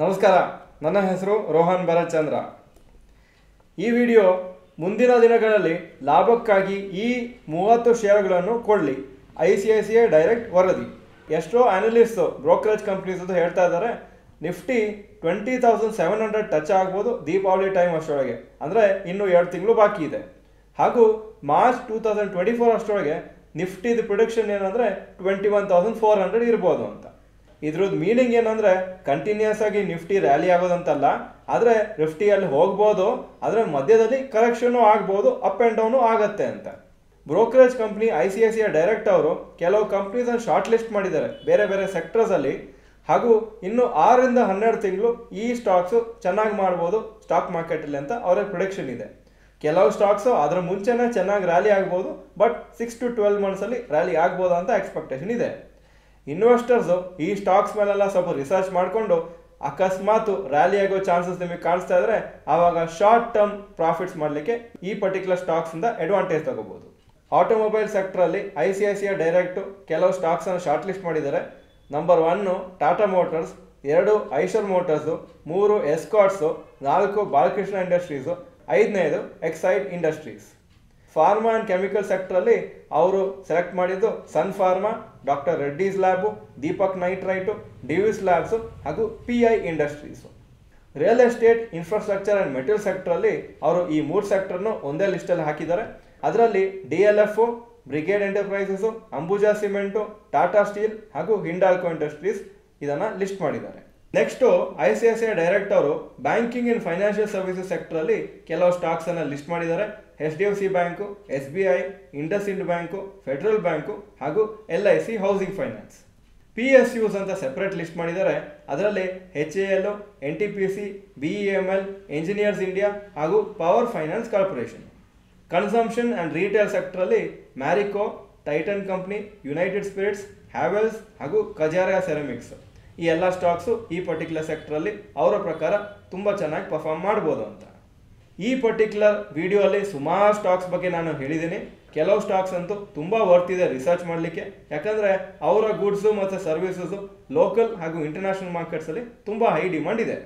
ನಮಸ್ಕಾರ, ನನ್ನ ಹೆಸರು ರೋಹನ್ ಭರತ್ಚಂದ್ರ. ಈ ವಿಡಿಯೋ ಮುಂದಿನ ದಿನಗಳಲ್ಲಿ ಲಾಭಕ್ಕಾಗಿ ಈ 30 ಷೇರುಗಳನ್ನು ಕೊಳ್ಳಿ. ICICI ಡೈರೆಕ್ಟ್ ವರದಿ. ಎಷ್ಟೋ ಅನಲಿಸ್ಟ್ ಬ್ರೋಕರೇಜ್ ಕಂಪ್ನೀಸ್ ಅಂತ ಹೇಳ್ತಾ ಇದ್ದಾರೆ ನಿಫ್ಟಿ 20,700 ಟಚ್ ಆಗ್ಬೋದು ದೀಪಾವಳಿ ಟೈಮ್ ಅಷ್ಟರೊಳಗೆ, ಅಂದರೆ ಇನ್ನು 2 ತಿಂಗಳು ಬಾಕಿ ಇದೆ. ಹಾಗೂ ಮಾರ್ಚ್ 2024 ಅಷ್ಟರೊಳಗೆ ನಿಫ್ಟಿದು ಪ್ರಿಡಿಕ್ಷನ್ ಏನಂದರೆ 21,400 ಇರ್ಬೋದು ಅಂತ. ಇದ್ರದ್ದು ಮೀನಿಂಗ್ ಏನಂದರೆ ಕಂಟಿನ್ಯೂಸ್ ಆಗಿ ನಿಫ್ಟಿ ರ್ಯಾಲಿ ಆಗೋದಂತಲ್ಲ, ಆದರೆ ನಿಫ್ಟಿಯಲ್ಲಿ ಹೋಗ್ಬೋದು, ಆದರೆ ಮಧ್ಯದಲ್ಲಿ ಕರೆಕ್ಷನು ಆಗ್ಬೋದು, ಅಪ್ ಆ್ಯಂಡ್ ಡೌನು ಆಗತ್ತೆ ಅಂತ. ಬ್ರೋಕರೇಜ್ ಕಂಪ್ನಿ ICICI ಡೈರೆಕ್ಟ್ ಅವರು ಕೆಲವು ಕಂಪ್ನೀಸನ್ನು ಶಾರ್ಟ್ ಲಿಸ್ಟ್ ಮಾಡಿದ್ದಾರೆ ಬೇರೆ ಬೇರೆ ಸೆಕ್ಟರ್ಸಲ್ಲಿ. ಹಾಗೂ ಇನ್ನು 6 ರಿಂದ 12 ತಿಂಗಳು ಈ ಸ್ಟಾಕ್ಸು ಚೆನ್ನಾಗಿ ಮಾಡ್ಬೋದು ಸ್ಟಾಕ್ ಮಾರ್ಕೆಟಲ್ಲಿ ಅಂತ ಅವರ ಪ್ರೊಡಿಕ್ಷನ್ ಇದೆ. ಕೆಲವು ಸ್ಟಾಕ್ಸು ಅದರ ಮುಂಚೆನೇ ಚೆನ್ನಾಗಿ ರ್ಯಾಲಿ ಆಗ್ಬೋದು, ಬಟ್ 6 to 12 ಮಂತ್ಸಲ್ಲಿ ರ್ಯಾಲಿ ಆಗ್ಬೋದು ಅಂತ ಎಕ್ಸ್ಪೆಕ್ಟೇಷನ್ ಇದೆ. ಇನ್ವೆಸ್ಟರ್ಸು ಈ ಸ್ಟಾಕ್ಸ್ ಮೇಲೆಲ್ಲ ಸ್ವಲ್ಪ ರಿಸರ್ಚ್ ಮಾಡಿಕೊಂಡು ಅಕಸ್ಮಾತ್ ರ್ಯಾಲಿ ಆಗೋ ಚಾನ್ಸಸ್ ನಿಮಗೆ ಕಾಣಿಸ್ತಾ ಇದ್ರೆ ಆವಾಗ ಶಾರ್ಟ್ ಟರ್ಮ್ ಪ್ರಾಫಿಟ್ಸ್ ಮಾಡಲಿಕ್ಕೆ ಈ ಪರ್ಟಿಕ್ಯುಲರ್ ಸ್ಟಾಕ್ಸಿಂದ ಅಡ್ವಾಂಟೇಜ್ ತಗೋಬಹುದು. ಆಟೋಮೊಬೈಲ್ ಸೆಕ್ಟರಲ್ಲಿ ICICI ಡೈರೆಕ್ಟು ಕೆಲವು ಸ್ಟಾಕ್ಸನ್ನು ಶಾರ್ಟ್ ಲಿಸ್ಟ್ ಮಾಡಿದ್ದಾರೆ. Number 1 Tata Motors, 2 Eicher motors, 3 Escorts, 4 Balkrishna industries, 5ನೇದು Exide industries. Pharma and chemical ಸೆಕ್ಟ್ರಲ್ಲಿ ಅವರು ಸೆಲೆಕ್ಟ್ ಮಾಡಿದ್ದು Sun Pharma, Doctor Reddy's lab, Deepak nitrite, Divi's labs ಹಾಗೂ PI industries. Real estate, infrastructure and material ಸೆಕ್ಟ್ರಲ್ಲಿ ಅವರು ಈ 3 ಸೆಕ್ಟರ್ನು ಒಂದೇ ಲಿಸ್ಟಲ್ಲಿ ಹಾಕಿದ್ದಾರೆ. ಅದರಲ್ಲಿ DLF, Brigade enterprises, Ambuja cement, Tata steel ಹಾಗೂ ಹಿಂಡಾಲ್ಕೋ ಇಂಡಸ್ಟ್ರೀಸ್ ಇದನ್ನು ಲಿಸ್ಟ್ ಮಾಡಿದ್ದಾರೆ. ನೆಕ್ಸ್ಟು ICICI ಡೈರೆಕ್ಟ್ ಅವರು ಬ್ಯಾಂಕಿಂಗ್ ಆ್ಯಂಡ್ ಫೈನಾನ್ಷಿಯಲ್ ಸರ್ವಿಸಸ್ ಸೆಕ್ಟರಲ್ಲಿ ಕೆಲವು ಸ್ಟಾಕ್ಸನ್ನು ಲಿಸ್ಟ್ ಮಾಡಿದ್ದಾರೆ. HDFC bank, SBI, IndusInd bank, federal bank ಹಾಗೂ LIC ಹೌಸಿಂಗ್ ಫೈನಾನ್ಸ್. PSUs ಅಂತ ಸೆಪರೇಟ್ ಲಿಸ್ಟ್ ಮಾಡಿದ್ದಾರೆ. ಅದರಲ್ಲಿ HAL, NTPC, BEML, engineers India ಹಾಗೂ power finance corporation. Consumption and retail ಸೆಕ್ಟರಲ್ಲಿ Marico, Titan company, United Spirits, Havells ಹಾಗೂ ಕಜಾರಿಯಾ ಸೆರಾಮಿಕ್ಸ್ ಈ ಎಲ್ಲ ಸ್ಟಾಕ್ಸು ಈ ಪರ್ಟಿಕ್ಯುಲರ್ ಸೆಕ್ಟ್ರಲ್ಲಿ ಅವರ ಪ್ರಕಾರ ತುಂಬ ಚೆನ್ನಾಗಿ ಪರ್ಫಾರ್ಮ್ ಮಾಡ್ಬೋದು ಅಂತ. ಈ ಪರ್ಟಿಕ್ಯುಲರ್ ವಿಡಿಯೋಲ್ಲಿ ಸುಮಾರು ಸ್ಟಾಕ್ಸ್ ಬಗ್ಗೆ ನಾನು ಹೇಳಿದ್ದೀನಿ. ಕೆಲವು ಸ್ಟಾಕ್ಸ್ ಅಂತೂ ತುಂಬ ವರ್ತ್ ಇದೆ ರಿಸರ್ಚ್ ಮಾಡಲಿಕ್ಕೆ, ಯಾಕಂದರೆ ಅವರ ಗೂಡ್ಸು ಮತ್ತು ಸರ್ವಿಸಸ್ಸು ಲೋಕಲ್ ಹಾಗೂ ಇಂಟರ್ನ್ಯಾಷನಲ್ ಮಾರ್ಕೆಟ್ಸಲ್ಲಿ ತುಂಬ ಹೈ ಡಿಮಾಂಡ್ ಇದೆ.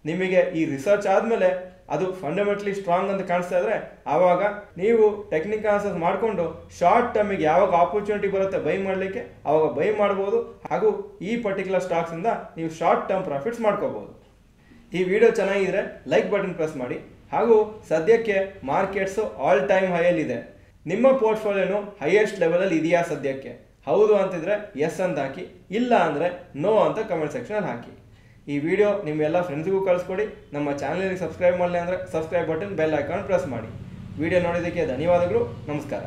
ನಿಮಗೆ ಈ ರಿಸರ್ಚ್ ಆದಮೇಲೆ ಅದು ಫಂಡಮೆಂಟಲಿ ಸ್ಟ್ರಾಂಗ್ ಅಂತ ಕಾಣಿಸ್ತಾ ಇದ್ರೆ ಆವಾಗ ನೀವು ಟೆಕ್ನಿಕಲ್ ಅನಾಲಿಸಿಸ್ ಮಾಡಿಕೊಂಡು ಶಾರ್ಟ್ ಟರ್ಮಿಗೆ ಯಾವಾಗ ಆಪರ್ಚುನಿಟಿ ಬರುತ್ತೆ ಬೈ ಮಾಡಲಿಕ್ಕೆ ಆವಾಗ ಬೈ ಮಾಡ್ಬೋದು. ಹಾಗೂ ಈ ಪರ್ಟಿಕ್ಯುಲರ್ ಸ್ಟಾಕ್ಸಿಂದ ನೀವು ಶಾರ್ಟ್ ಟರ್ಮ್ ಪ್ರಾಫಿಟ್ಸ್ ಮಾಡ್ಕೋಬೋದು. ಈ ವಿಡಿಯೋ ಚೆನ್ನಾಗಿದ್ರೆ ಲೈಕ್ ಬಟನ್ ಪ್ರೆಸ್ ಮಾಡಿ. ಹಾಗೂ ಸದ್ಯಕ್ಕೆ ಮಾರ್ಕೆಟ್ಸು ಆಲ್ ಟೈಮ್ ಹೈಯಲ್ಲಿದೆ. ನಿಮ್ಮ ಪೋರ್ಟ್ಫೋಲಿಯೋನು ಹೈಯೆಸ್ಟ್ ಲೆವೆಲಲ್ಲಿ ಇದೆಯಾ ಸದ್ಯಕ್ಕೆ? ಹೌದು ಅಂತಿದ್ರೆ ಎಸ್ ಅಂತ ಹಾಕಿ, ಇಲ್ಲ ಅಂದರೆ ನೋ ಅಂತ ಕಮೆಂಟ್ ಸೆಕ್ಷನಲ್ಲಿ ಹಾಕಿ. ಈ ವಿಡಿಯೋ ನಿಮ್ಮೆಲ್ಲ ಫ್ರೆಂಡ್ಸ್ಗೂ ಕಳಿಸ್ಕೊಡಿ. ನಮ್ಮ ಚಾನಲ್ಗೆ ಸಬ್ಸ್ಕ್ರೈಬ್ ಮಾಡಲಿ ಅಂದರೆ subscribe button, bell icon press ಮಾಡಿ. ವಿಡಿಯೋ ನೋಡೋದಕ್ಕೆ ಧನ್ಯವಾದಗಳು. ನಮಸ್ಕಾರ.